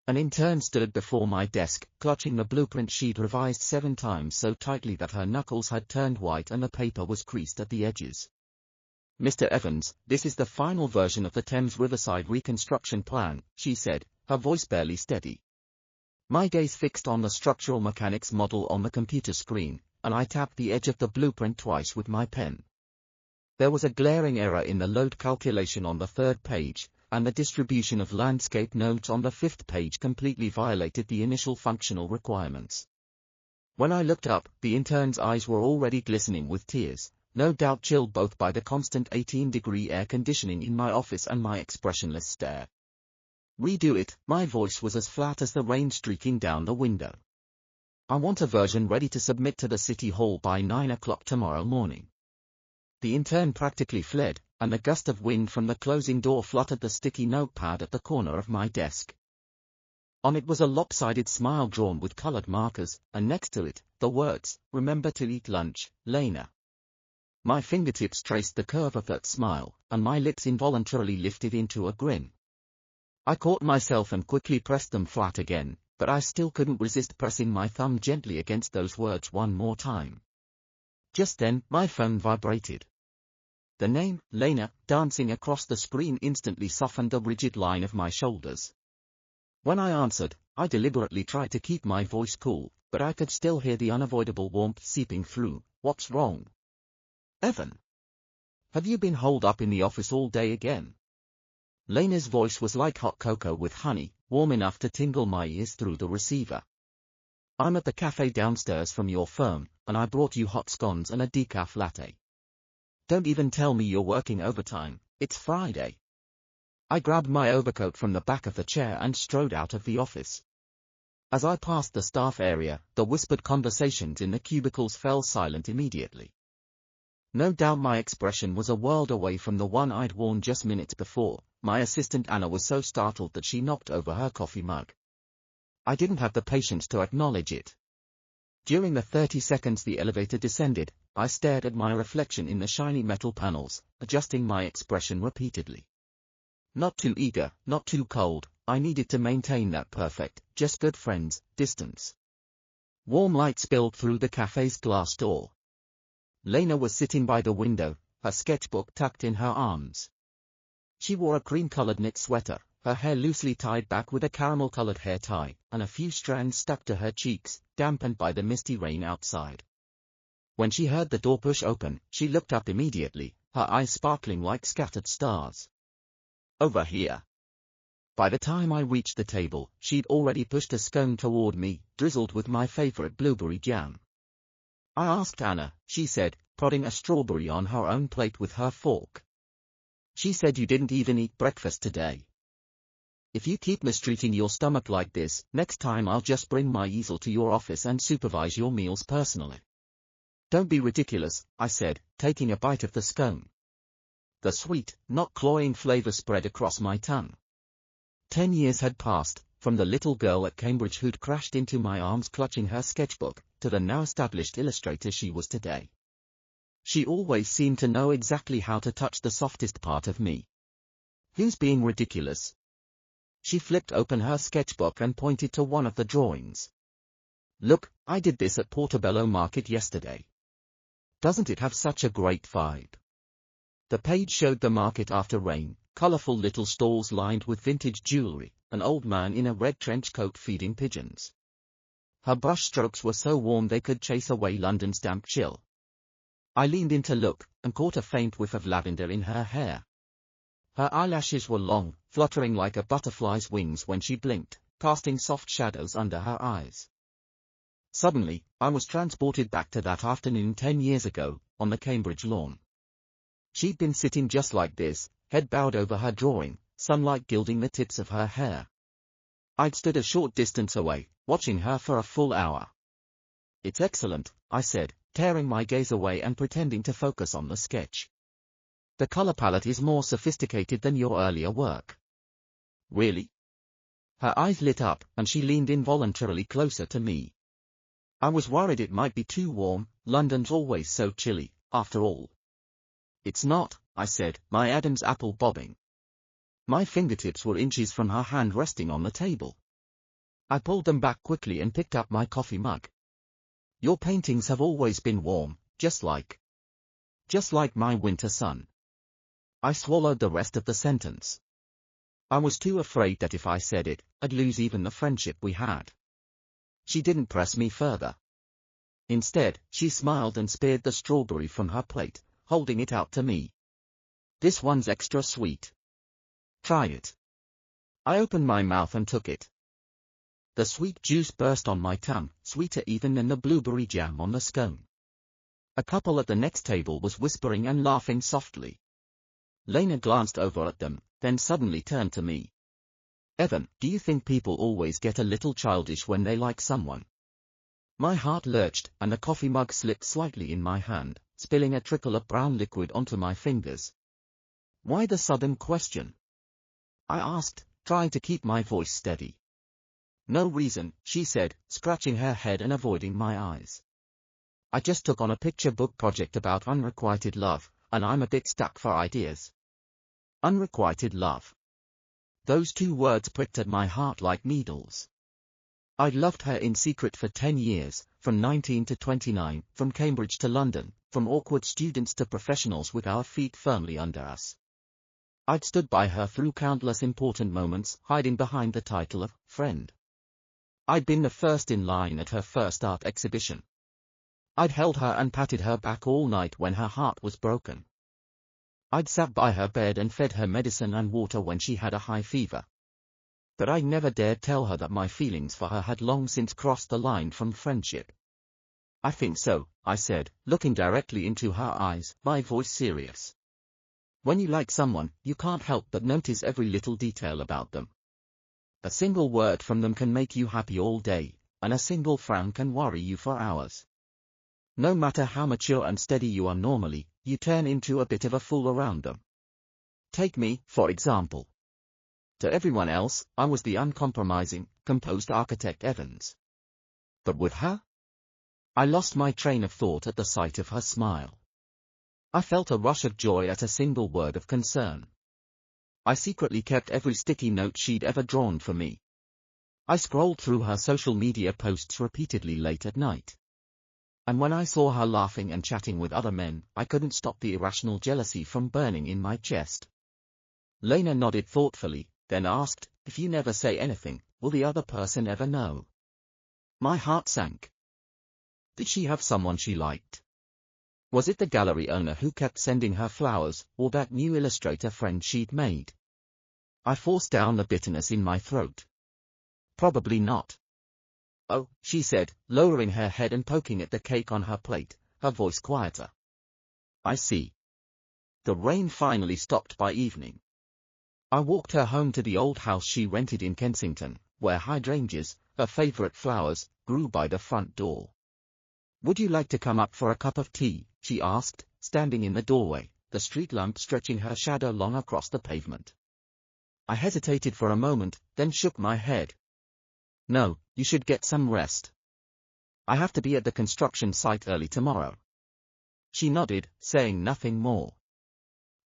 An intern stood before my desk, clutching the blueprint she'd revised 7 times so tightly that her knuckles had turned white and the paper was creased at the edges. "Mr. Evans, this is the final version of the Thames Riverside reconstruction plan," she said, her voice barely steady. My gaze fixed on the structural mechanics model on the computer screen, and I tapped the edge of the blueprint twice with my pen. There was a glaring error in the load calculation on the 3rd page, and the distribution of landscape nodes on the 5th page completely violated the initial functional requirements. When I looked up, the intern's eyes were already glistening with tears, no doubt chilled both by the constant 18-degree air conditioning in my office and my expressionless stare. "Redo it," my voice was as flat as the rain streaking down the window. "I want a version ready to submit to the City Hall by 9 o'clock tomorrow morning." The intern practically fled, and a gust of wind from the closing door fluttered the sticky notepad at the corner of my desk. On it was a lopsided smile drawn with colored markers, and next to it, the words, "Remember to eat lunch, Lena." My fingertips traced the curve of that smile, and my lips involuntarily lifted into a grin. I caught myself and quickly pressed them flat again, but I still couldn't resist pressing my thumb gently against those words one more time. Just then, my phone vibrated. The name, Lena, dancing across the screen instantly softened the rigid line of my shoulders. When I answered, I deliberately tried to keep my voice cool, but I could still hear the unavoidable warmth seeping through. "What's wrong, Evan? Have you been holed up in the office all day again?" Lena's voice was like hot cocoa with honey, warm enough to tingle my ears through the receiver. "I'm at the cafe downstairs from your firm, and I brought you hot scones and a decaf latte. Don't even tell me you're working overtime, it's Friday." I grabbed my overcoat from the back of the chair and strode out of the office. As I passed the staff area, the whispered conversations in the cubicles fell silent immediately. No doubt my expression was a world away from the one I'd worn just minutes before. My assistant Anna was so startled that she knocked over her coffee mug. I didn't have the patience to acknowledge it. During the 30 seconds the elevator descended, I stared at my reflection in the shiny metal panels, adjusting my expression repeatedly. Not too eager, not too cold, I needed to maintain that perfect, just good friends, distance. Warm light spilled through the cafe's glass door. Lena was sitting by the window, her sketchbook tucked in her arms. She wore a cream-colored knit sweater, her hair loosely tied back with a caramel-colored hair tie, and a few strands stuck to her cheeks, dampened by the misty rain outside. When she heard the door push open, she looked up immediately, her eyes sparkling like scattered stars. "Over here." By the time I reached the table, she'd already pushed a scone toward me, drizzled with my favorite blueberry jam. "I asked Anna," she said, prodding a strawberry on her own plate with her fork. "She said you didn't even eat breakfast today. If you keep mistreating your stomach like this, next time I'll just bring my easel to your office and supervise your meals personally." "Don't be ridiculous," I said, taking a bite of the scone. The sweet, not cloying flavor spread across my tongue. 10 years had passed, from the little girl at Cambridge who'd crashed into my arms clutching her sketchbook, to the now-established illustrator she was today. She always seemed to know exactly how to touch the softest part of me. "Who's being ridiculous?" She flipped open her sketchbook and pointed to one of the drawings. "Look, I did this at Portobello Market yesterday. Doesn't it have such a great vibe?" The page showed the market after rain, colorful little stalls lined with vintage jewelry, an old man in a red trench coat feeding pigeons. Her brushstrokes were so warm they could chase away London's damp chill. I leaned in to look, and caught a faint whiff of lavender in her hair. Her eyelashes were long, fluttering like a butterfly's wings when she blinked, casting soft shadows under her eyes. Suddenly, I was transported back to that afternoon 10 years ago, on the Cambridge lawn. She'd been sitting just like this, head bowed over her drawing, sunlight gilding the tips of her hair. I'd stood a short distance away, watching her for a full hour. "It's excellent," I said, tearing my gaze away and pretending to focus on the sketch. "The color palette is more sophisticated than your earlier work." "Really?" Her eyes lit up, and she leaned involuntarily closer to me. "I was worried it might be too warm, London's always so chilly, after all." "It's not," I said, my Adam's apple bobbing. My fingertips were inches from her hand resting on the table. I pulled them back quickly and picked up my coffee mug. Your paintings have always been warm, just like my winter sun. I swallowed the rest of the sentence. I was too afraid that if I said it, I'd lose even the friendship we had. She didn't press me further. Instead, she smiled and speared the strawberry from her plate, holding it out to me. This one's extra sweet. Try it. I opened my mouth and took it. The sweet juice burst on my tongue, sweeter even than the blueberry jam on the scone. A couple at the next table was whispering and laughing softly. Lena glanced over at them, then suddenly turned to me. Evan, do you think people always get a little childish when they like someone? My heart lurched, and the coffee mug slipped slightly in my hand, spilling a trickle of brown liquid onto my fingers. Why the sudden question? I asked, trying to keep my voice steady. No reason, she said, scratching her head and avoiding my eyes. I just took on a picture book project about unrequited love, and I'm a bit stuck for ideas. Unrequited love. Those two words pricked at my heart like needles. I'd loved her in secret for 10 years, from 19 to 29, from Cambridge to London, from awkward students to professionals with our feet firmly under us. I'd stood by her through countless important moments, hiding behind the title of friend. I'd been the first in line at her first art exhibition. I'd held her and patted her back all night when her heart was broken. I'd sat by her bed and fed her medicine and water when she had a high fever. But I never dared tell her that my feelings for her had long since crossed the line from friendship. I think so, I said, looking directly into her eyes, my voice serious. When you like someone, you can't help but notice every little detail about them. A single word from them can make you happy all day, and a single frown can worry you for hours. No matter how mature and steady you are normally, you turn into a bit of a fool around them. Take me, for example. To everyone else, I was the uncompromising, composed architect Evans. But with her? I lost my train of thought at the sight of her smile. I felt a rush of joy at a single word of concern. I secretly kept every sticky note she'd ever drawn for me. I scrolled through her social media posts repeatedly late at night. And when I saw her laughing and chatting with other men, I couldn't stop the irrational jealousy from burning in my chest. Lena nodded thoughtfully, then asked, if you never say anything, will the other person ever know? My heart sank. Did she have someone she liked? Was it the gallery owner who kept sending her flowers, or that new illustrator friend she'd made? I forced down the bitterness in my throat. Probably not. Oh, she said, lowering her head and poking at the cake on her plate, her voice quieter. I see. The rain finally stopped by evening. I walked her home to the old house she rented in Kensington, where hydrangeas, her favorite flowers, grew by the front door. Would you like to come up for a cup of tea? She asked, standing in the doorway, the street lamp stretching her shadow long across the pavement. I hesitated for a moment, then shook my head. No, you should get some rest. I have to be at the construction site early tomorrow. She nodded, saying nothing more.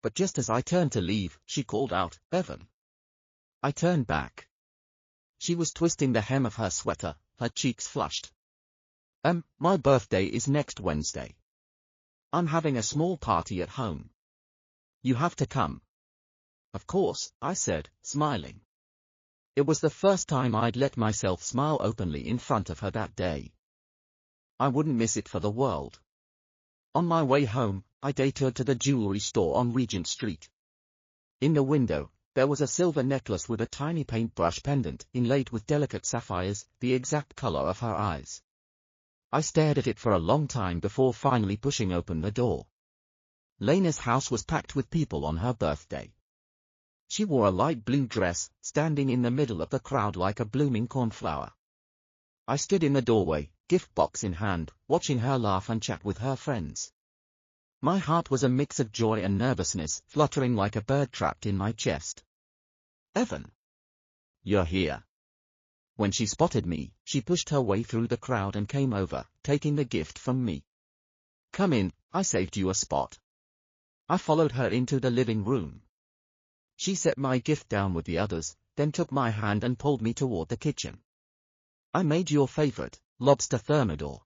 But just as I turned to leave, she called out, Evan. I turned back. She was twisting the hem of her sweater, her cheeks flushed. My birthday is next Wednesday. I'm having a small party at home. You have to come. Of course, I said, smiling. It was the first time I'd let myself smile openly in front of her that day. I wouldn't miss it for the world. On my way home, I detoured to the jewelry store on Regent Street. In the window, there was a silver necklace with a tiny paintbrush pendant inlaid with delicate sapphires, the exact color of her eyes. I stared at it for a long time before finally pushing open the door. Lena's house was packed with people on her birthday. She wore a light blue dress, standing in the middle of the crowd like a blooming cornflower. I stood in the doorway, gift box in hand, watching her laugh and chat with her friends. My heart was a mix of joy and nervousness, fluttering like a bird trapped in my chest. Evan. You're here. When she spotted me, she pushed her way through the crowd and came over, taking the gift from me. Come in, I saved you a spot. I followed her into the living room. She set my gift down with the others, then took my hand and pulled me toward the kitchen. I made your favorite, lobster thermidor.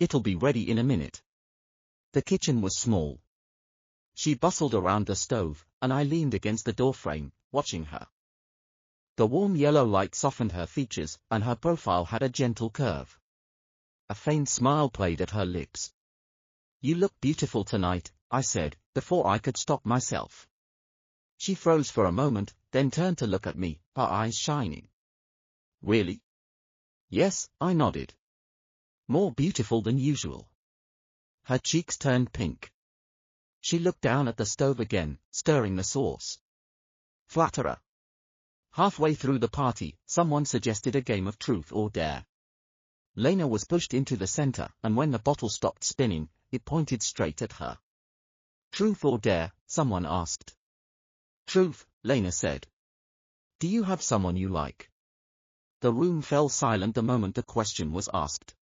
It'll be ready in a minute. The kitchen was small. She bustled around the stove, and I leaned against the doorframe, watching her. The warm yellow light softened her features, and her profile had a gentle curve. A faint smile played at her lips. You look beautiful tonight, I said, before I could stop myself. She froze for a moment, then turned to look at me, her eyes shining. Really? Yes, I nodded. More beautiful than usual. Her cheeks turned pink. She looked down at the stove again, stirring the sauce. Flatterer. Halfway through the party, someone suggested a game of truth or dare. Lena was pushed into the center, and when the bottle stopped spinning, it pointed straight at her. Truth or dare, someone asked. Truth, Lena said. Do you have someone you like? The room fell silent the moment the question was asked.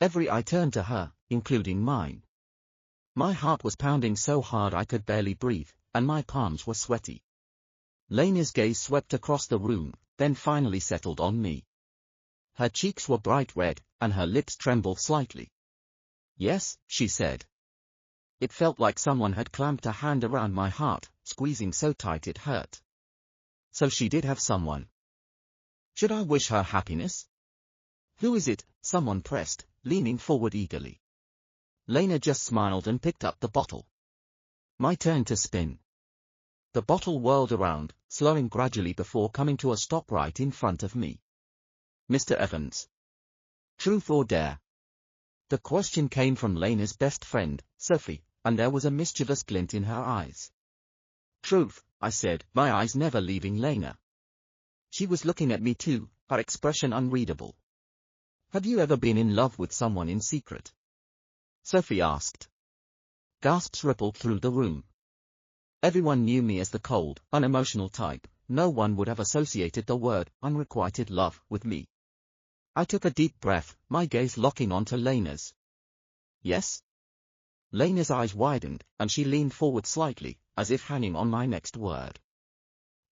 Every eye turned to her, including mine. My heart was pounding so hard I could barely breathe, and my palms were sweaty. Lena's gaze swept across the room, then finally settled on me. Her cheeks were bright red, and her lips trembled slightly. Yes, she said. It felt like someone had clamped a hand around my heart, squeezing so tight it hurt. So she did have someone. Should I wish her happiness? Who is it? Someone pressed, leaning forward eagerly. Lena just smiled and picked up the bottle. My turn to spin. The bottle whirled around, slowing gradually before coming to a stop right in front of me. Mr. Evans. Truth or dare? The question came from Lena's best friend, Sophie, and there was a mischievous glint in her eyes. Truth, I said, my eyes never leaving Lena. She was looking at me too, her expression unreadable. Have you ever been in love with someone in secret? Sophie asked. Gasps rippled through the room. Everyone knew me as the cold, unemotional type. No one would have associated the word unrequited love with me. I took a deep breath, my gaze locking onto Lena's. Yes? Lena's eyes widened, and she leaned forward slightly, as if hanging on my next word.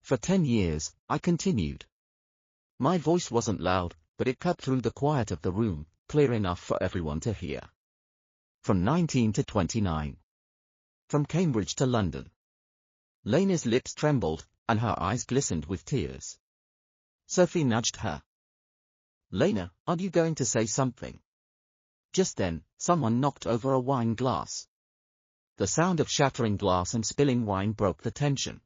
For 10 years, I continued. My voice wasn't loud, but it cut through the quiet of the room, clear enough for everyone to hear. From 19 to 29. From Cambridge to London. Lena's lips trembled, and her eyes glistened with tears. Sophie nudged her. Lena, are you going to say something? Just then, someone knocked over a wine glass. The sound of shattering glass and spilling wine broke the tension.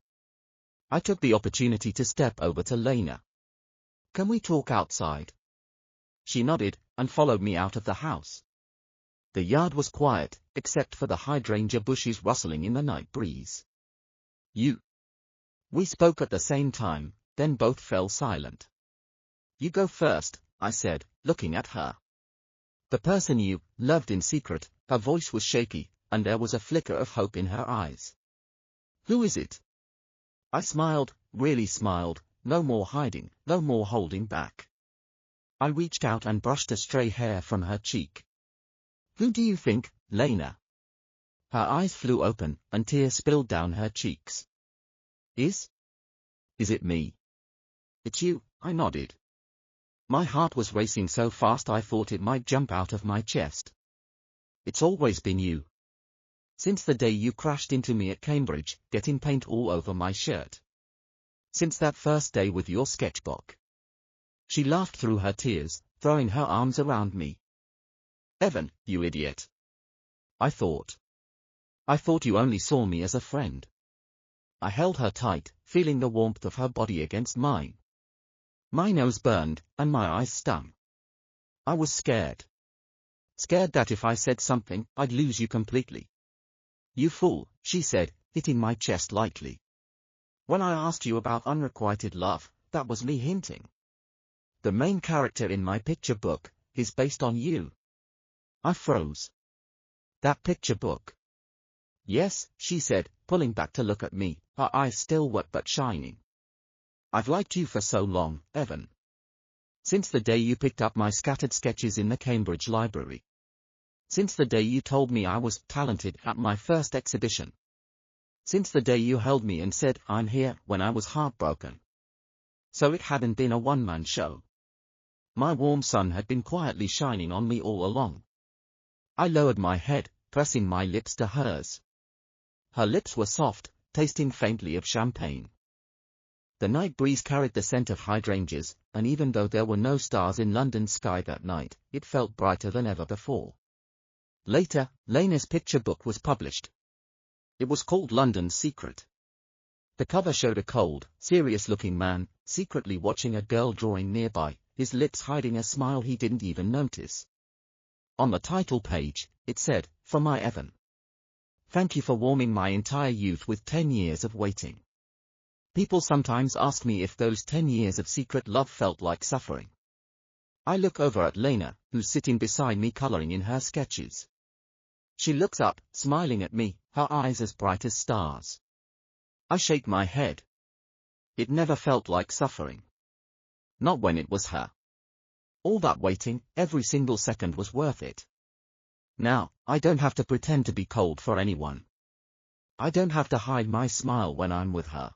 I took the opportunity to step over to Lena. Can we talk outside? She nodded, and followed me out of the house. The yard was quiet, except for the hydrangea bushes rustling in the night breeze. You. We spoke at the same time, then both fell silent. You go first, I said, looking at her. The person you loved in secret, her voice was shaky, and there was a flicker of hope in her eyes. Who is it? I smiled, really smiled, no more hiding, no more holding back. I reached out and brushed a stray hair from her cheek. Who do you think, Lena? Her eyes flew open, and tears spilled down her cheeks. Is it me? It's you, I nodded. My heart was racing so fast I thought it might jump out of my chest. It's always been you. Since the day you crashed into me at Cambridge, getting paint all over my shirt. Since that first day with your sketchbook. She laughed through her tears, throwing her arms around me. Evan, you idiot. I thought you only saw me as a friend. I held her tight, feeling the warmth of her body against mine. My nose burned, and my eyes stung. I was scared. Scared that if I said something, I'd lose you completely. You fool, she said, hitting my chest lightly. When I asked you about unrequited love, that was me hinting. The main character in my picture book is based on you. I froze. That picture book? Yes, she said, pulling back to look at me, her eyes still wet but shining. I've liked you for so long, Evan. Since the day you picked up my scattered sketches in the Cambridge library. Since the day you told me I was talented at my first exhibition. Since the day you held me and said, I'm here, when I was heartbroken. So it hadn't been a one-man show. my warm sun had been quietly shining on me all along. I lowered my head, pressing my lips to hers. Her lips were soft, tasting faintly of champagne. The night breeze carried the scent of hydrangeas, and even though there were no stars in London's sky that night, it felt brighter than ever before. Later, Lena's picture book was published. It was called London's Secret. The cover showed a cold, serious-looking man, secretly watching a girl drawing nearby, his lips hiding a smile he didn't even notice. On the title page, it said, "For my Evan. Thank you for warming my entire youth with 10 years of waiting." People sometimes ask me if those 10 years of secret love felt like suffering. I look over at Lena, who's sitting beside me coloring in her sketches. She looks up, smiling at me, her eyes as bright as stars. I shake my head. It never felt like suffering. Not when it was her. All that waiting, every single second was worth it. Now, I don't have to pretend to be cold for anyone. I don't have to hide my smile when I'm with her.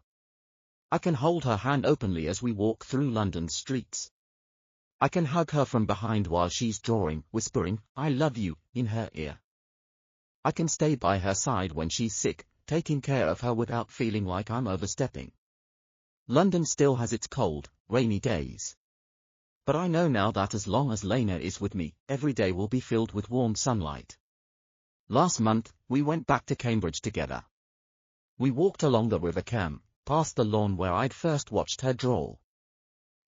I can hold her hand openly as we walk through London's streets. I can hug her from behind while she's drawing, whispering, "I love you," in her ear. I can stay by her side when she's sick, taking care of her without feeling like I'm overstepping. London still has its cold, rainy days. But I know now that as long as Lena is with me, every day will be filled with warm sunlight. Last month, we went back to Cambridge together. We walked along the River Cam, past the lawn where I'd first watched her draw.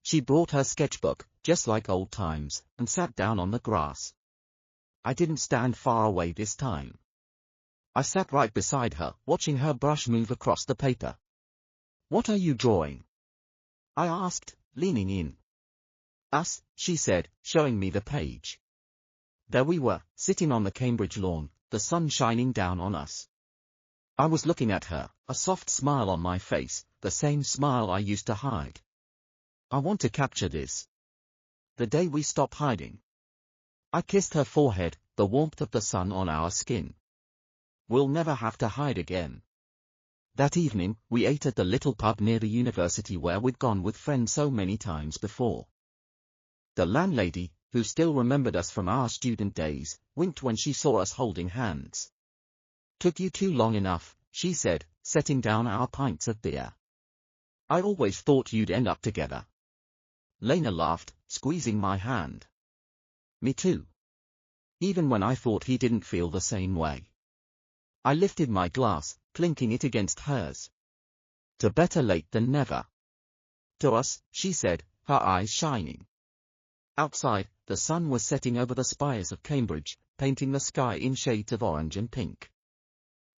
She brought her sketchbook, just like old times, and sat down on the grass. I didn't stand far away this time. I sat right beside her, watching her brush move across the paper. "What are you drawing?" I asked, leaning in. "Us," she said, showing me the page. There we were, sitting on the Cambridge lawn, the sun shining down on us. I was looking at her, a soft smile on my face, the same smile I used to hide. I want to capture this. The day we stop hiding. I kissed her forehead, the warmth of the sun on our skin. We'll never have to hide again. That evening, we ate at the little pub near the university where we'd gone with friends so many times before. The landlady, who still remembered us from our student days, winked when she saw us holding hands. "Took you too long enough," she said, setting down our pints of beer. "I always thought you'd end up together." Lena laughed, squeezing my hand. "Me too." Even when I thought he didn't feel the same way. I lifted my glass, clinking it against hers. "To better late than never." "To us," she said, her eyes shining. Outside, the sun was setting over the spires of Cambridge, painting the sky in shades of orange and pink.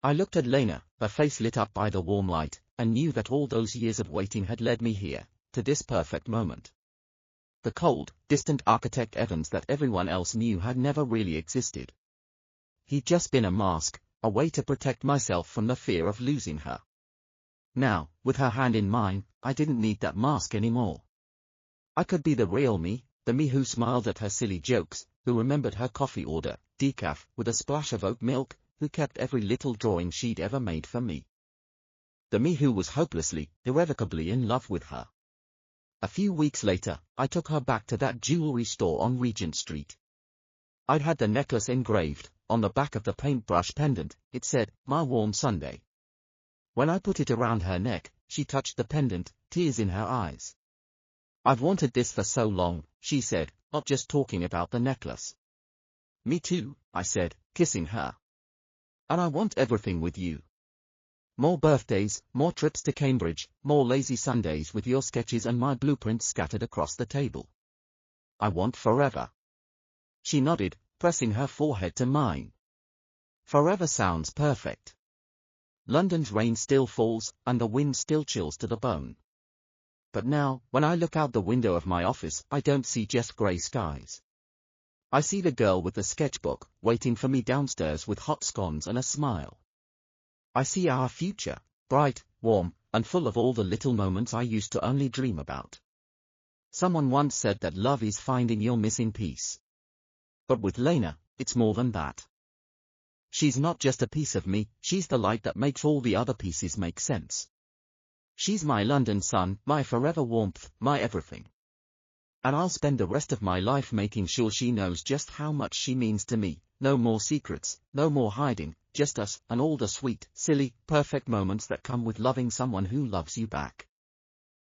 I looked at Lena, her face lit up by the warm light, and knew that all those years of waiting had led me here, to this perfect moment. The cold, distant architect Evans that everyone else knew had never really existed. He'd just been a mask, a way to protect myself from the fear of losing her. Now, with her hand in mine, I didn't need that mask anymore. I could be the real me, the me who smiled at her silly jokes, who remembered her coffee order, decaf, with a splash of oat milk, who kept every little drawing she'd ever made for me. The me who was hopelessly, irrevocably in love with her. A few weeks later, I took her back to that jewelry store on Regent Street. I'd had the necklace engraved. On the back of the paintbrush pendant, it said, "My warm Sunday." When I put it around her neck, she touched the pendant, tears in her eyes. "I've wanted this for so long," she said, not just talking about the necklace. "Me too," I said, kissing her. "And I want everything with you. More birthdays, more trips to Cambridge, more lazy Sundays with your sketches and my blueprints scattered across the table. I want forever." She nodded, pressing her forehead to mine. Forever sounds perfect. London's rain still falls, and the wind still chills to the bone. But now, when I look out the window of my office, I don't see just grey skies. I see the girl with the sketchbook, waiting for me downstairs with hot scones and a smile. I see our future, bright, warm, and full of all the little moments I used to only dream about. Someone once said that love is finding your missing piece. But with Lena, it's more than that. She's not just a piece of me, she's the light that makes all the other pieces make sense. She's my London sun, my forever warmth, my everything. And I'll spend the rest of my life making sure she knows just how much she means to me. No more secrets, no more hiding, just us and all the sweet, silly, perfect moments that come with loving someone who loves you back.